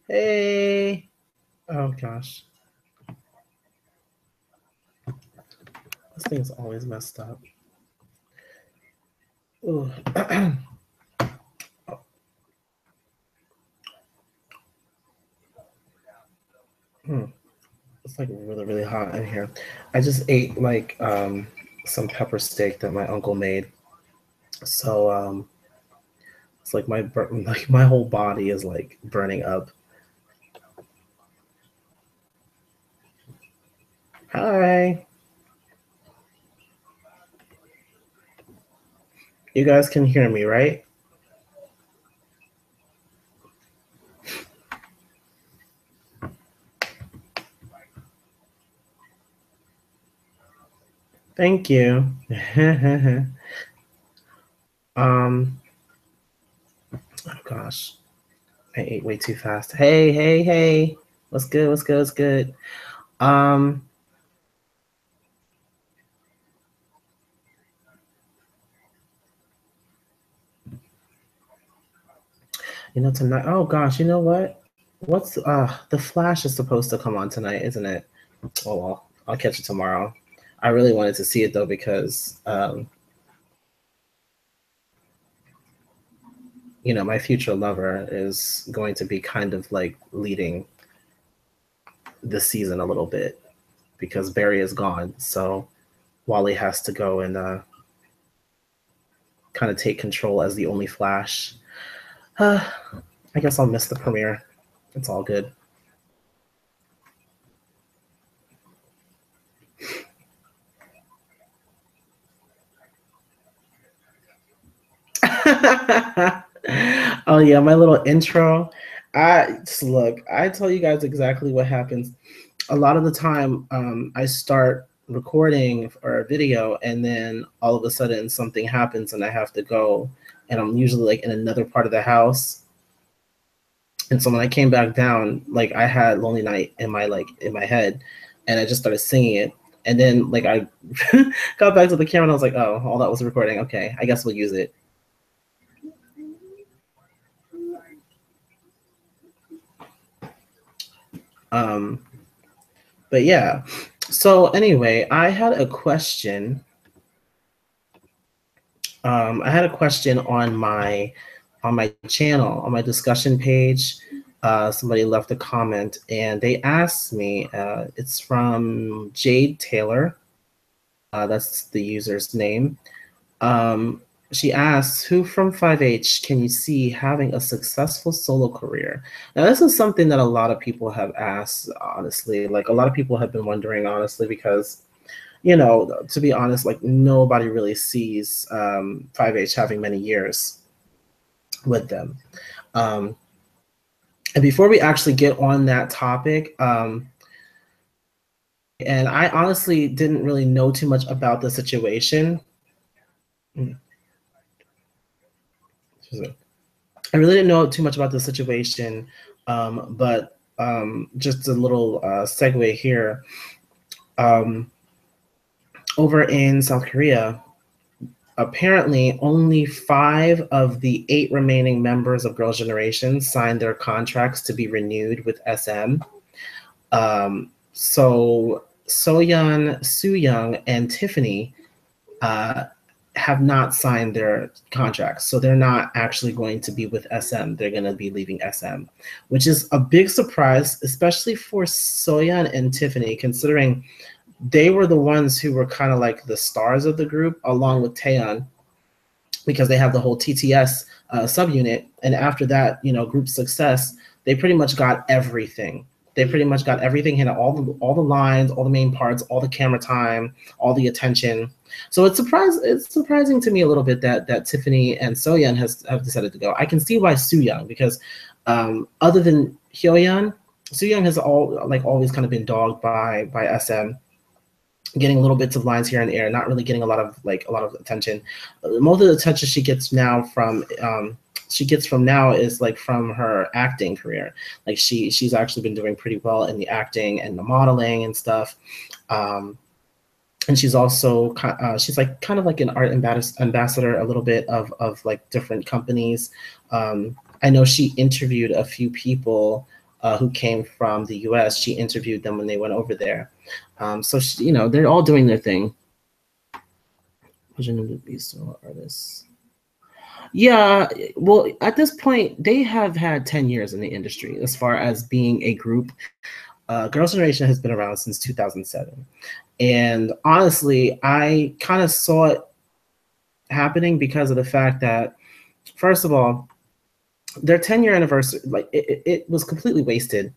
Hey. Oh gosh. This thing's always messed up. Ooh. It's like really, really hot in here. I just ate like some pepper steak that my uncle made. So it's like my whole body is like burning up. Hi. You guys can hear me, right? Thank you. um oh gosh. I ate way too fast. Hey, hey, hey. What's good? What's good? What's good? Um tonight. Oh gosh, you know what? What's the Flash is supposed to come on tonight, isn't it? Oh well, I'll catch it tomorrow. I really wanted to see it though because my future lover is going to be kind of like leading the season a little bit because Barry is gone. So Wally has to go and kind of take control as the only Flash. I guess I'll miss the premiere. It's all good. Oh yeah, my little intro. I just look. I tell you guys exactly what happens. A lot of the time, I start recording or a video, and then all of a sudden something happens, and I have to go, and I'm usually like in another part of the house. And so when I came back down, like I had Lonely Night in my head, and I just started singing it. And then like I got back to the camera and I was like, oh, all that was recording. Okay, I guess we'll use it. Um, but yeah. So anyway, I had a question. I had a question on my channel, on my discussion page. Somebody left a comment and they asked me. It's from Jade Taylor. That's the user's name. She asks, who from 5H can you see having a successful solo career? Now, this is something that a lot of people have asked, honestly. Like, a lot of people have been wondering, honestly, because, to be honest, like, nobody really sees 5H having many years with them. And before we actually get on that topic, and I honestly didn't really know too much about the situation. I really didn't know too much about the situation, but just a little segue here. Over in South Korea, apparently only 5 of the 8 remaining members of Girls' Generation signed their contracts to be renewed with SM. So Soyeon, Sooyoung, and Tiffany have not signed their contracts. So they're not actually going to be with SM. They're going to be leaving SM, which is a big surprise, especially for Soyeon and Tiffany, considering they were the ones who were kind of like the stars of the group, along with Taeyeon, because they have the whole TTS subunit. And after that, group success, they pretty much got everything. They pretty much got everything, hit all the lines, all the main parts, all the camera time, all the attention. So it's surprising to me a little bit that Tiffany and Soyeon have decided to go. I can see why Sooyoung, because other than Hyoyeon, Sooyoung has always kind of been dogged by SM, getting little bits of lines here and there, not really getting a lot of attention. Most of the attention she gets now from now is like from her acting career. Like she's actually been doing pretty well in the acting and the modeling and stuff. And she's also she's like kind of like an art ambassador a little bit of like different companies. I know she interviewed a few people who came from the US. She interviewed them when they went over there. So, you know, they're all doing their thing. Be still artists. Yeah, well, at this point, they have had 10 years in the industry as far as being a group. Girls' Generation has been around since 2007. And honestly, I kind of saw it happening because of the fact that, first of all, their 10-year anniversary, like it was completely wasted.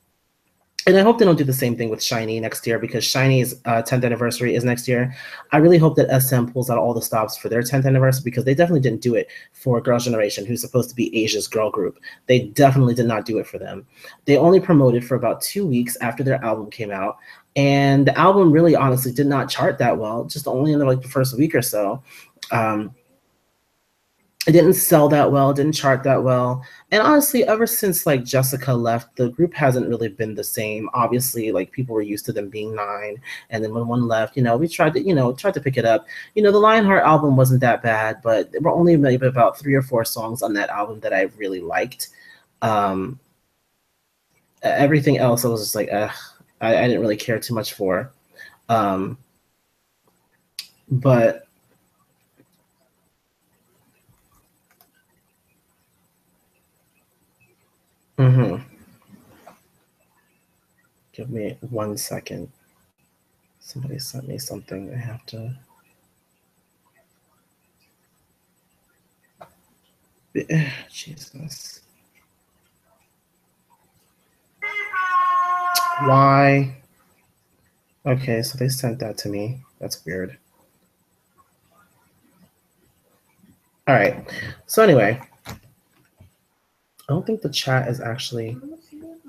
And I hope they don't do the same thing with SHINee next year, because SHINee's 10th anniversary is next year. I really hope that SM pulls out all the stops for their 10th anniversary, because they definitely didn't do it for Girls' Generation, who's supposed to be Asia's girl group. They definitely did not do it for them. They only promoted for about 2 weeks after their album came out. And the album really honestly did not chart that well, just only in like the first week or so. It didn't sell that well, didn't chart that well. And honestly, ever since like Jessica left, the group hasn't really been the same. Obviously, like people were used to them being 9. And then when one left, you know, we tried to pick it up. You know, the Lionheart album wasn't that bad, but there were only maybe about 3 or 4 songs on that album that I really liked. Everything else, I was just like, I didn't really care too much for. But give me 1 second. Somebody sent me something. I have to. Jesus. Why? Okay, so they sent that to me. That's weird. All right. So anyway, I don't think the chat is actually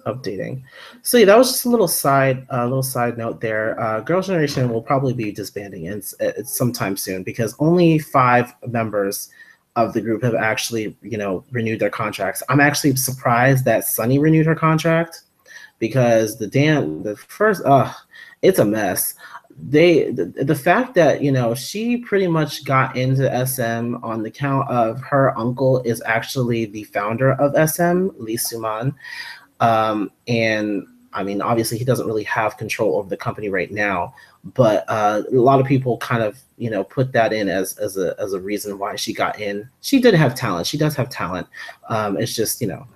updating. So yeah, that was just a little side note there. Girls' Generation will probably be disbanding it's sometime soon, because only 5 members of the group have actually, you know, renewed their contracts. I'm actually surprised that Sunny renewed her contract, because it's a mess. The fact that, you know, she pretty much got into SM on the count of her uncle is actually the founder of SM, Lee Soo-man. And I mean, obviously he doesn't really have control over the company right now, but a lot of people kind of, you know, put that in as a reason why she got in. She did have talent. She does have talent. It's just, you know,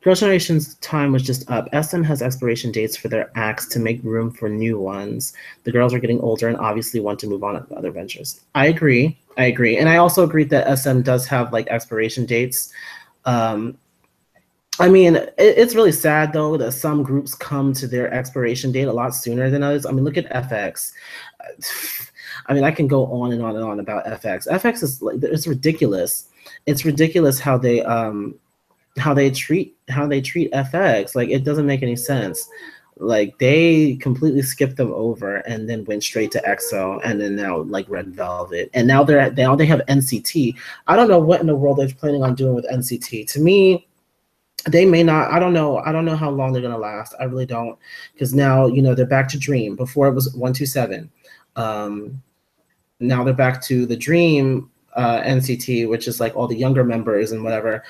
Girls' Generation's time was just up. SM has expiration dates for their acts to make room for new ones. The girls are getting older and obviously want to move on to other ventures. I agree. And I also agree that SM does have like expiration dates. I mean, it's really sad though that some groups come to their expiration date a lot sooner than others. I mean, look at FX. I mean, I can go on and on and on about FX. FX is like, it's ridiculous. It's ridiculous how they treat FX. Like, it doesn't make any sense. Like, they completely skipped them over and then went straight to EXO, and then now like Red Velvet, and now they have NCT. I don't know what in the world they're planning on doing with NCT. To me, they may not. I don't know how long they're gonna last. I really don't, because now, you know, they're back to Dream. Before it was 127. Now they're back to the Dream NCT, which is like all the younger members and whatever.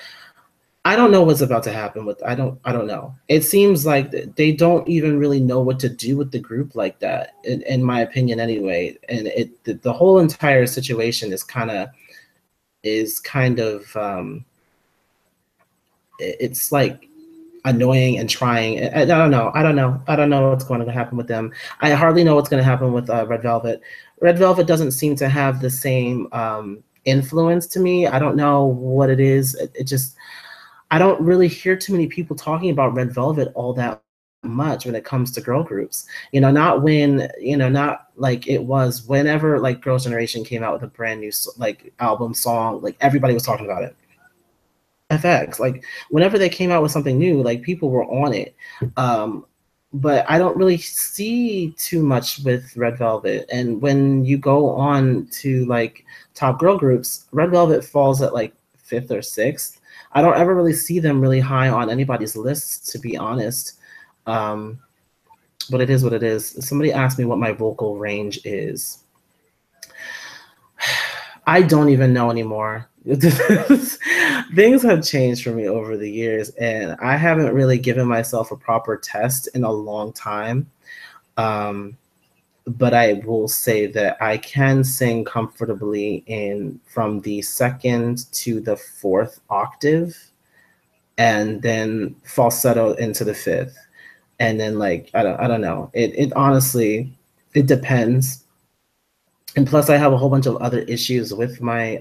I don't know what's about to happen with. I don't know. It seems like they don't even really know what to do with the group like that, in my opinion, anyway. And the whole entire situation is kind of it's like annoying and trying. I don't know what's going to happen with them. I hardly know what's going to happen with Red Velvet. Red Velvet doesn't seem to have the same influence to me. I don't know what it is. It just, I don't really hear too many people talking about Red Velvet all that much when it comes to girl groups. You know, not like it was whenever like Girls' Generation came out with a brand new like album song, like everybody was talking about it. FX, like whenever they came out with something new, like people were on it. But I don't really see too much with Red Velvet. And when you go on to like top girl groups, Red Velvet falls at like 5th or 6th. I don't ever really see them really high on anybody's lists, to be honest. But it is what it is. Somebody asked me what my vocal range is. I don't even know anymore. Things have changed for me over the years, and I haven't really given myself a proper test in a long time. Um, but I will say that I can sing comfortably in from the second to the fourth octave, and then falsetto into the fifth, and then like I don't know. It honestly it depends. And plus I have a whole bunch of other issues with my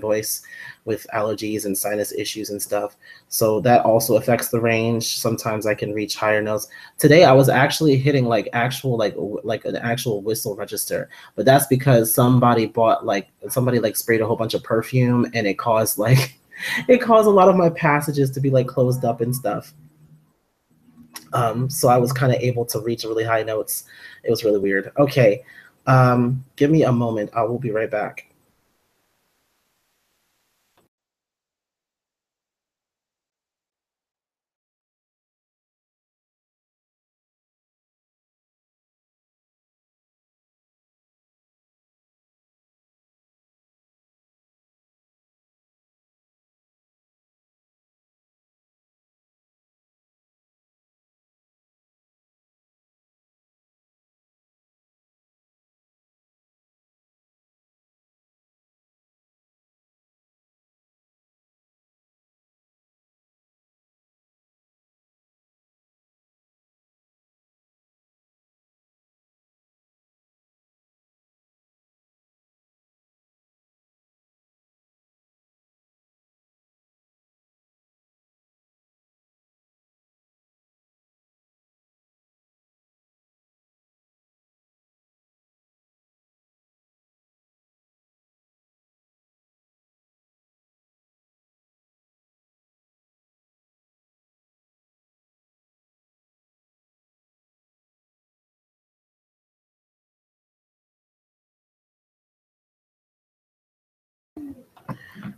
voice, with allergies and sinus issues and stuff, so that also affects the range. Sometimes I can reach higher notes. Today I was actually hitting like actual like an actual whistle register, but that's because somebody like sprayed a whole bunch of perfume, and it caused like it caused a lot of my passages to be like closed up and stuff. So I was kind of able to reach really high notes. It was really weird. Okay, give me a moment. I will be right back.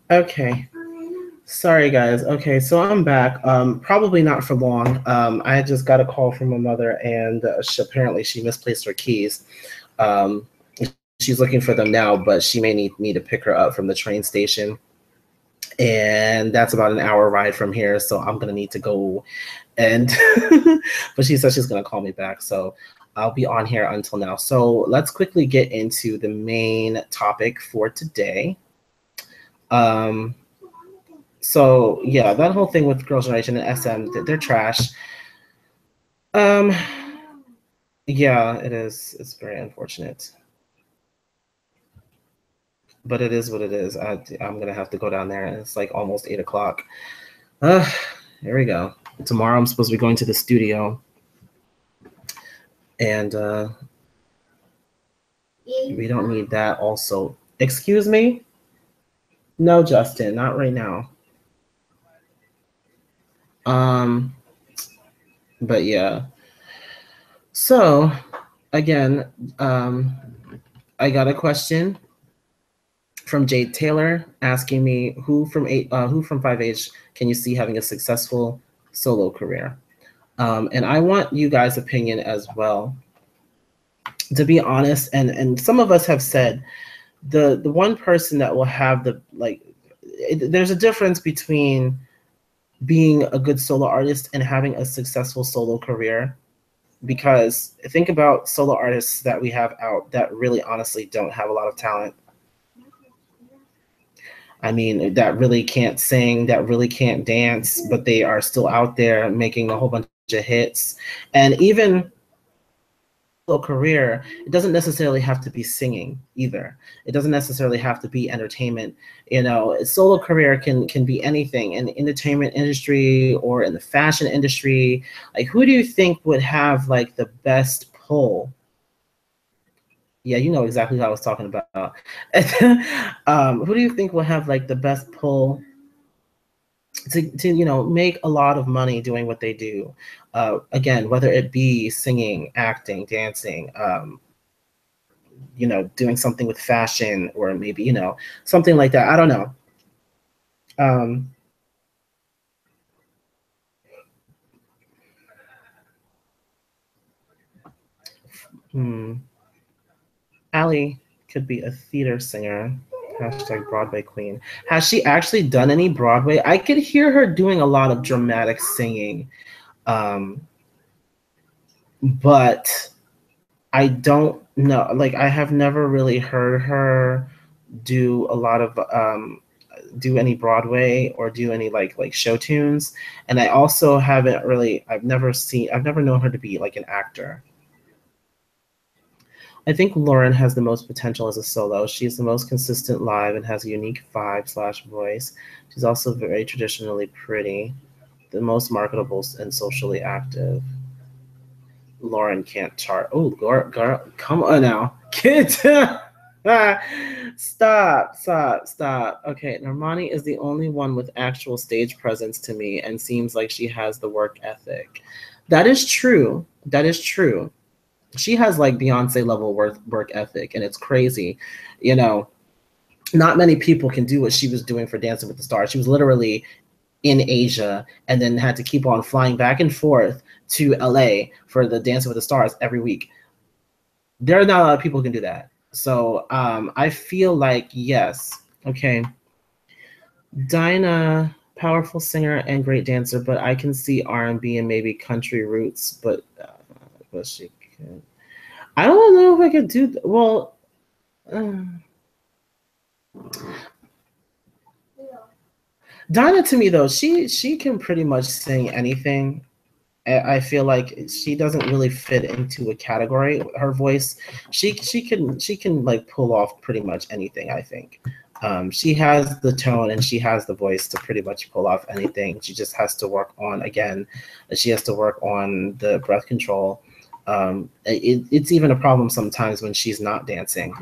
Okay. Sorry, guys. Okay, so I'm back. Probably not for long. I just got a call from my mother, and apparently she misplaced her keys. Um, she's looking for them now, but she may need me to pick her up from the train station, and that's about an hour ride from here. So I'm gonna need to go, and but she said she's gonna call me back, so I'll be on here until now. So let's quickly get into the main topic for today. Um, So yeah, that whole thing with Girls' Generation and SM, they're trash. Um, yeah, it is. It's very unfortunate, but it is what it is. I'm gonna have to go down there, and it's like almost 8 o'clock. Uh, here we go. Tomorrow I'm supposed to be going to the studio, and we don't need that. Also, excuse me. No, Justin, not right now. Um, but yeah. So again, um, I got a question from Jade Taylor asking me who from 5H can you see having a successful solo career? And I want you guys' opinion as well. To be honest, and some of us have said the one person that will have there's a difference between being a good solo artist and having a successful solo career. Because think about solo artists that we have out that really honestly don't have a lot of talent. I mean, that really can't sing, that really can't dance, but they are still out there making a whole bunch of hits. And even a career, it doesn't necessarily have to be singing either. It doesn't necessarily have to be entertainment. You know, a solo career can be anything in the entertainment industry or in the fashion industry. Like, who do you think would have like the best pull? Yeah, you know exactly who I was talking about. Who do you think will have like the best pull to make a lot of money doing what they do? Again, whether it be singing, acting, dancing, doing something with fashion, or maybe something like that. I don't know. Um, hmm, Allie could be a theater singer. Hashtag Broadway queen. Has she actually done any Broadway? I could hear her doing a lot of dramatic singing. But I don't know. Like, I have never really heard her do a lot of do any Broadway or do any like show tunes. And I also haven't really. I've never known her to be like an actor. I think Lauren has the most potential as a solo. She's the most consistent live and has a unique vibe/voice. She's also very traditionally pretty, the most marketable and socially active. Lauren can't chart. Oh, girl, come on now. Kid. Stop. Okay, Normani is the only one with actual stage presence to me and seems like she has the work ethic. That is true. She has like Beyonce level work ethic, and it's crazy. You know, not many people can do what she was doing for Dancing with the Stars. She was literally in Asia and then had to keep on flying back and forth to LA for the Dancing with the Stars every week. There are not a lot of people who can do that. So I feel like, yes, okay. Dinah, powerful singer and great dancer, but I can see R&B and maybe country roots, but she can. I don't know if I could do, well, Dinah, to me though, she can pretty much sing anything. I feel like she doesn't really fit into a category. Her voice, she can like pull off pretty much anything. I think she has the tone and she has the voice to pretty much pull off anything. She just has to work on, again, she has to work on the breath control. It's even a problem sometimes when she's not dancing.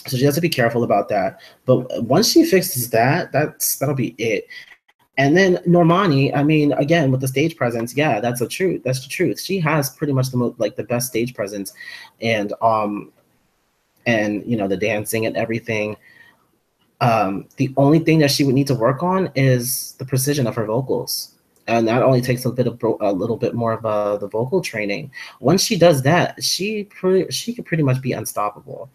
So she has to be careful about that. But once she fixes that, that'll be it. And then Normani, I mean, again, with the stage presence, yeah, that's the truth. That's the truth. She has pretty much the best stage presence, and you know, the dancing and everything. The only thing that she would need to work on is the precision of her vocals. And that only takes a little bit more of the vocal training. Once she does that, she could pretty much be unstoppable.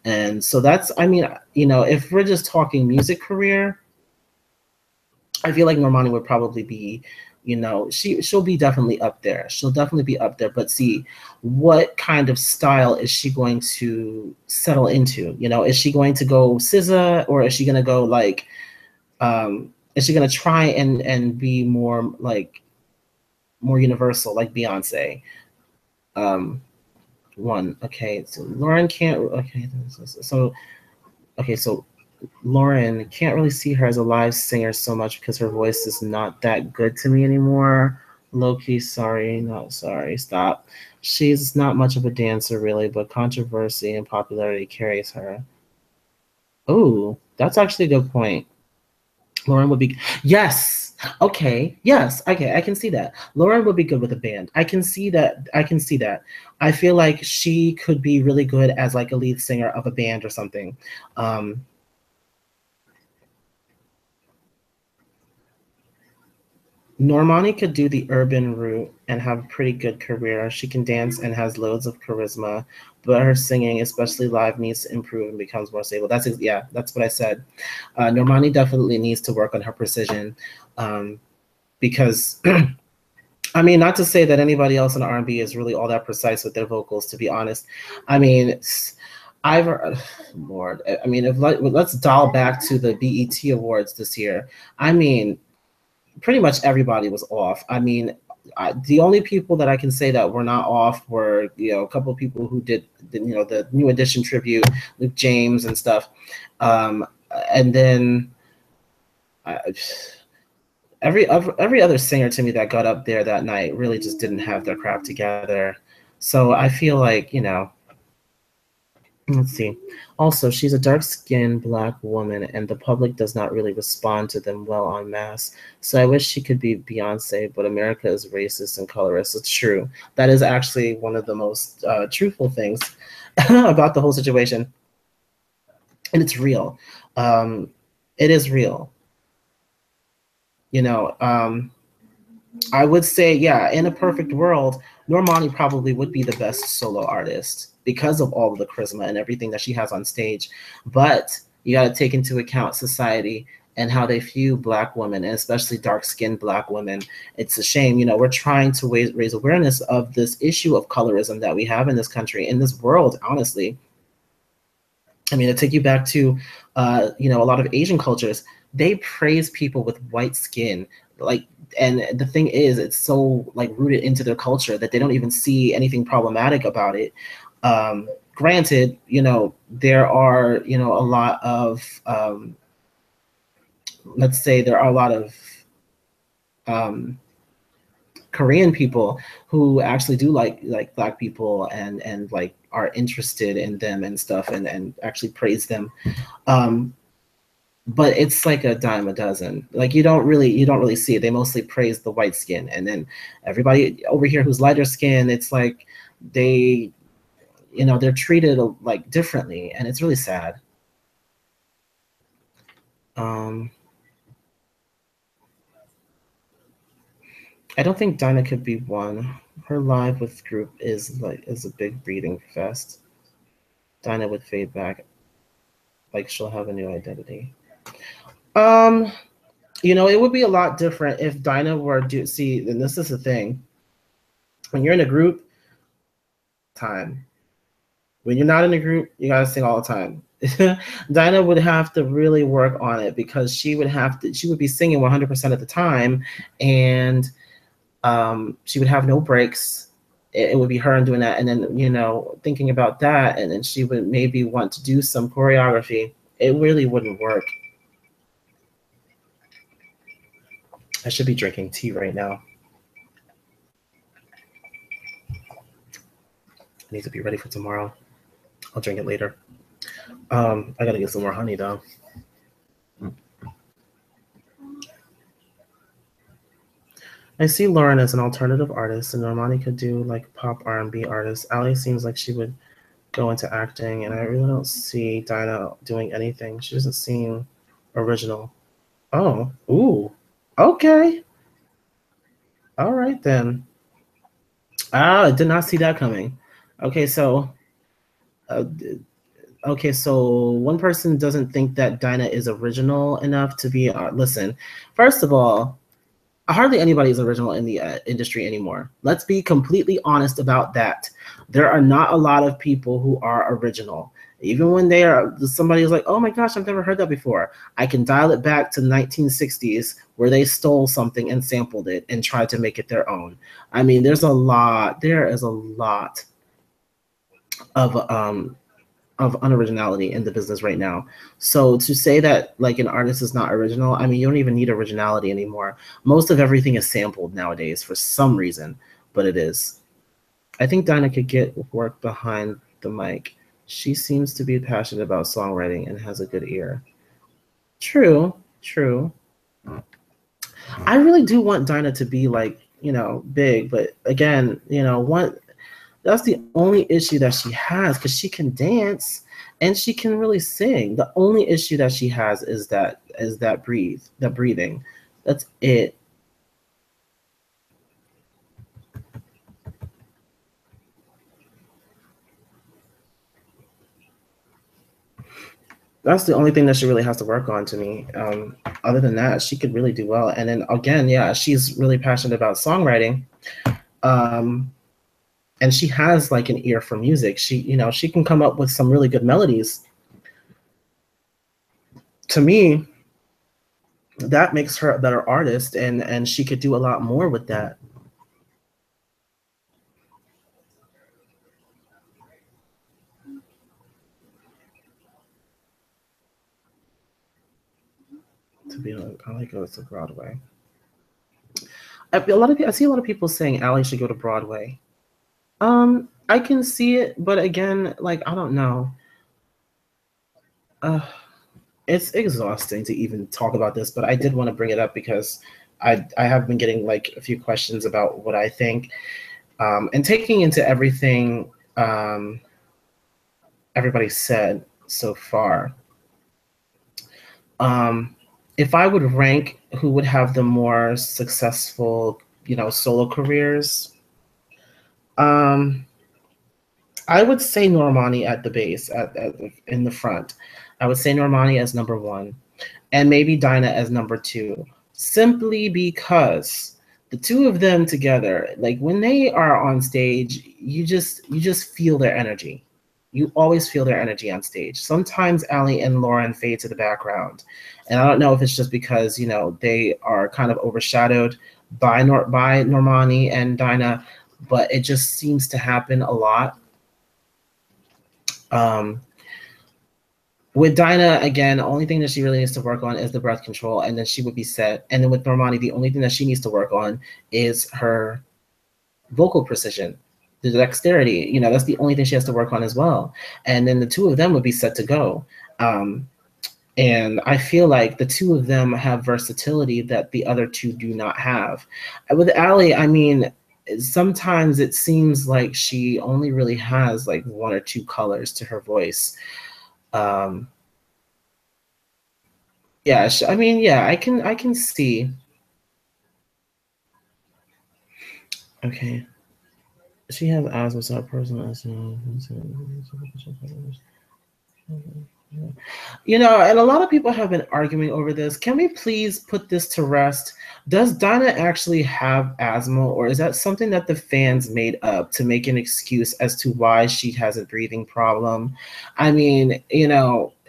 And so that's, I mean, you know, if we're just talking music career, I feel like Normani would probably be, you know, she'll be definitely up there. She'll definitely be up there. But see, what kind of style is she going to settle into? You know, is she going to go SZA, or is she going to go like, is she going to try and be more like more universal like Beyonce? Okay, so Lauren can't. Okay, so Lauren, can't really see her as a live singer so much because her voice is not that good to me anymore. Low-key, sorry, not sorry, stop. She's not much of a dancer really, but controversy and popularity carries her. Oh, that's actually a good point. Lauren would be, yes, okay, yes, okay, I can see that. Lauren would be good with a band. I can see that. I feel like she could be really good as like a lead singer of a band or something. Normani could do the urban route and have a pretty good career. She can dance and has loads of charisma, but her singing, especially live, needs to improve and becomes more stable. That's what I said. Normani definitely needs to work on her precision, because I mean, not to say that anybody else in R&B is really all that precise with their vocals, to be honest. I mean, Lord, I mean, let's dial back to the BET Awards this year. I mean, pretty much everybody was off. I mean, the only people that I can say that were not off were, you know, a couple of people who did, you know, the New Edition tribute, Luke James and stuff. And then every other singer to me that got up there that night really just didn't have their crap together. So I feel like, you know, let's see. Also, she's a dark-skinned Black woman, and the public does not really respond to them well en masse. So I wish she could be Beyonce, but America is racist and colorist. It's true. That is actually one of the most truthful things about the whole situation. And it's real. It is real. You know, I would say, yeah, in a perfect world, Normani probably would be the best solo artist because of all of the charisma and everything that she has on stage. But You got to take into account society and how they view Black women, and especially dark-skinned Black women. It's a shame, we're trying to raise awareness of this issue of colorism that we have in this country, in this world, honestly. I mean, to take you back to, a lot of Asian cultures, they praise people with white skin. Like, and the thing is, it's so like rooted into their culture that they don't even see anything problematic about it. Granted, there are, a lot of, let's say there are a lot of Korean people who actually do like Black people and like are interested in them and stuff and actually praise them. But it's like a dime a dozen. Like you don't really see it. They mostly praise the white skin, and then everybody over here who's lighter skin, it's like they're treated like differently, and it's really sad. I don't think Dinah could be one. Her live with group is a big breathing fest. Dinah would fade back, like she'll have a new identity. It would be a lot different if Dinah were to see, and this is the thing. When you're in a group, time. When you're not in a group, you gotta sing all the time. Dinah would have to really work on it because she would be singing 100% of the time, and she would have no breaks. It would be her and doing that, and then thinking about that, and then she would maybe want to do some choreography. It really wouldn't work. I should be drinking tea right now. I need to be ready for tomorrow. I'll drink it later. I gotta get some more honey though. I see Lauren as an alternative artist, and Normani could do like pop R&B artist. Ali seems like she would go into acting, and I really don't see Dinah doing anything. She doesn't seem original. Oh, ooh, okay. All right then. I did not see that coming. Okay, so one person doesn't think that Dinah is original enough to be. Listen, first of all, hardly anybody is original in the industry anymore. Let's be completely honest about that. There are not a lot of people who are original. Even when somebody is like, oh my gosh, I've never heard that before. I can dial it back to 1960s where they stole something and sampled it and tried to make it their own. I mean, there is a lot of unoriginality in the business right now. So to say that like an artist is not original, I mean, you don't even need originality anymore. Most of everything is sampled nowadays for some reason, but it is. I think Dinah could get work behind the mic. She seems to be passionate about songwriting and has a good ear. True. I really do want Dinah to be like, big, but again, that's the only issue that she has, because she can dance and she can really sing. The only issue that she has is that breathing. That's it. That's the only thing that she really has to work on to me. Other than that, she could really do well. And then again, yeah, she's really passionate about songwriting. And she has like an ear for music. She can come up with some really good melodies. To me, that makes her a better artist, and she could do a lot more with that. To be honest, I like goes to Broadway. I see a lot of people saying Ali should go to Broadway. I can see it, but again, like I don't know. It's exhausting to even talk about this, but I did want to bring it up because I have been getting like a few questions about what I think, and taking into everything everybody said so far. If I would rank who would have the more successful, solo careers, I would say Normani at the base, in the front. I would say Normani as number one, and maybe Dinah as number two, simply because the two of them together, like when they are on stage, you just feel their energy. You always feel their energy on stage. Sometimes Ali and Lauren fade to the background, and I don't know if it's just because they are kind of overshadowed by Normani and Dinah, but it just seems to happen a lot. Um, with Dinah, again, the only thing that she really needs to work on is the breath control, and then she would be set. And then with Normani, the only thing that she needs to work on is her vocal precision, the dexterity. That's the only thing she has to work on as well. And then the two of them would be set to go. And I feel like the two of them have versatility that the other two do not have. With Ali, I mean, sometimes it seems like she only really has like one or two colors to her voice. Um, yeah, I mean, yeah, I can see. Okay, she has asthma, so personal. And a lot of people have been arguing over this. Can we please put this to rest? Does Dinah actually have asthma, or is that something that the fans made up to make an excuse as to why she has a breathing problem? I mean,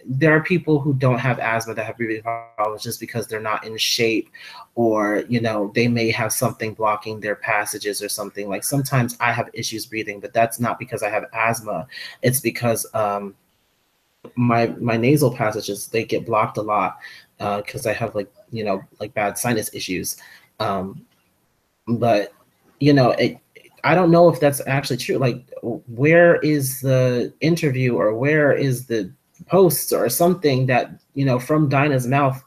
there are people who don't have asthma that have breathing problems just because they're not in shape, or they may have something blocking their passages or something. Like sometimes I have issues breathing, but that's not because I have asthma. It's because my nasal passages, they get blocked a lot because I have like bad sinus issues. Um, but I don't know if that's actually true. Like, where is the interview, or where is the post or something that from Dinah's mouth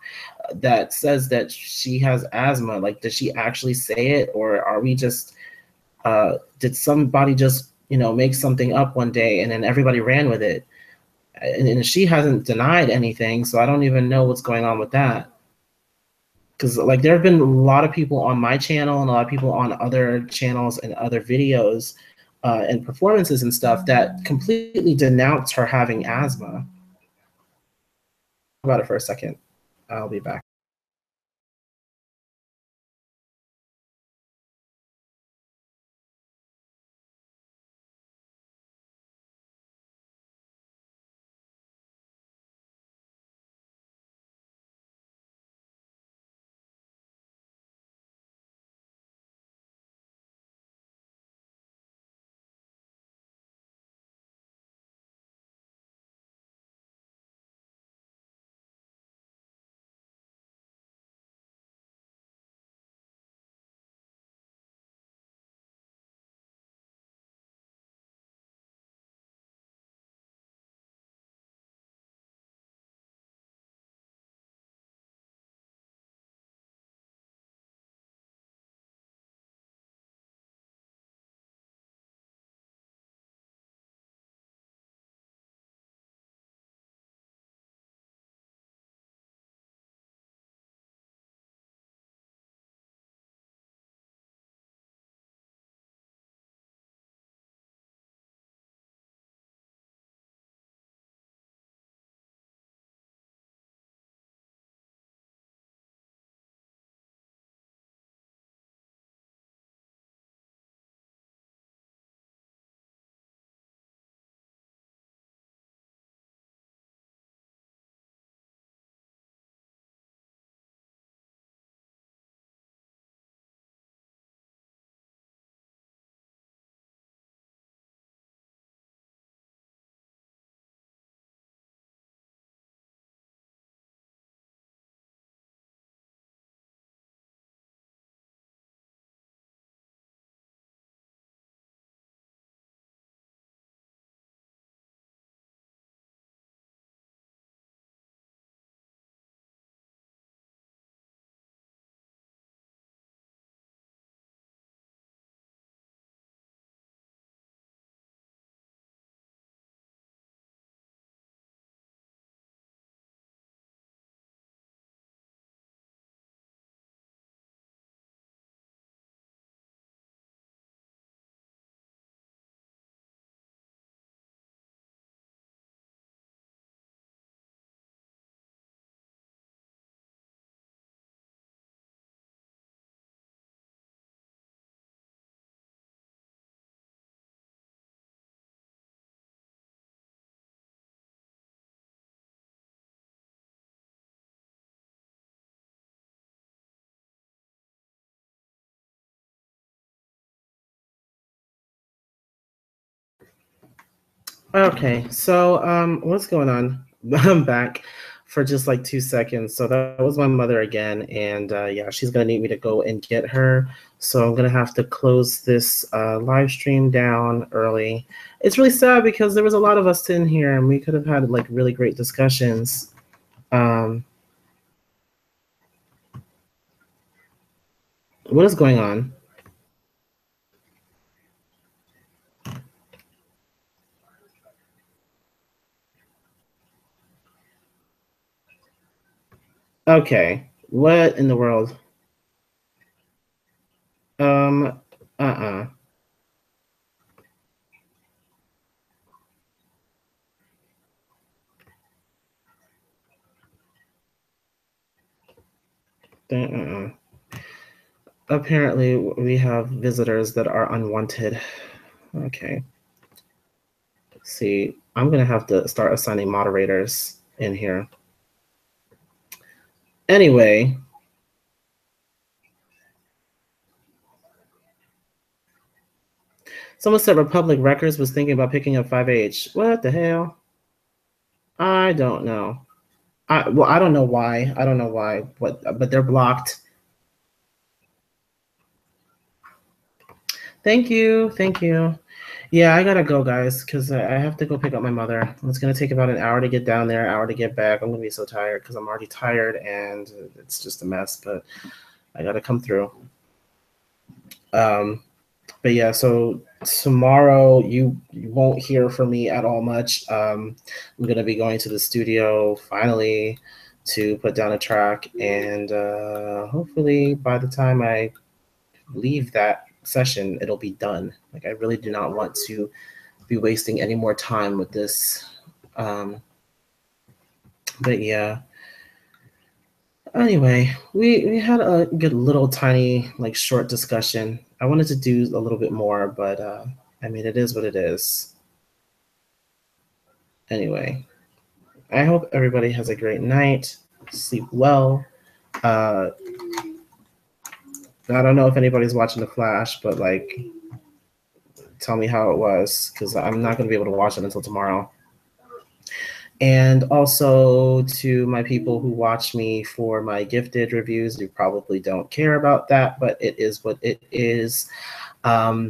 that says that she has asthma? Like, does she actually say it, or are we just did somebody just make something up one day and then everybody ran with it? And she hasn't denied anything, so I don't even know what's going on with that. Because like there have been a lot of people on my channel and a lot of people on other channels and other videos and performances and stuff that completely denounce her having asthma. About it for a second. I'll be back. Okay, so what's going on? I'm back for just like 2 seconds. So that was my mother again, and yeah, she's gonna need me to go and get her. So I'm gonna have to close this live stream down early. It's really sad because there was a lot of us in here, and we could have had like really great discussions. What is going on? Okay, what in the world? Um, uh-uh. Uh-uh. Apparently, we have visitors that are unwanted. Okay. See, I'm gonna have to start assigning moderators in here. Anyway, someone said Republic Records was thinking about picking up 5H. What the hell? I don't know. I don't know why. I don't know why. But they're blocked. Thank you. Thank you. Yeah, I gotta go, guys, because I have to go pick up my mother. It's gonna take about an hour to get down there, an hour to get back. I'm gonna be so tired because I'm already tired and it's just a mess. But I gotta come through. But yeah, so tomorrow you won't hear from me at all much. I'm gonna be going to the studio finally to put down a track, and hopefully by the time I leave that session, it'll be done. Like I really do not want to be wasting any more time with this. But yeah. Anyway, we had a good little tiny like short discussion. I wanted to do a little bit more, but I mean it is what it is. Anyway, I hope everybody has a great night. Sleep well. I don't know if anybody's watching The Flash, but like tell me how it was because I'm not going to be able to watch it until tomorrow. And also to my people who watch me for my gifted reviews, you probably don't care about that, but it is what it is. Next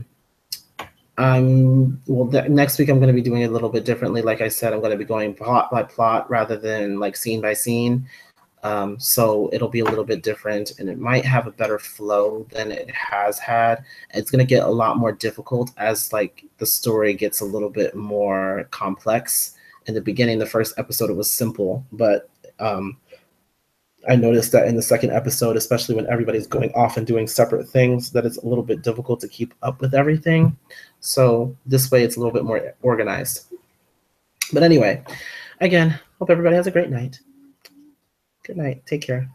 week I'm going to be doing it a little bit differently. Like I said, I'm going to be going plot by plot rather than like scene by scene. So it'll be a little bit different and it might have a better flow than it has had. It's going to get a lot more difficult as like the story gets a little bit more complex. In the beginning, the first episode, it was simple, but I noticed that in the second episode, especially when everybody's going off and doing separate things, that it's a little bit difficult to keep up with everything. So this way it's a little bit more organized. But anyway, again, hope everybody has a great night. Good night. Take care.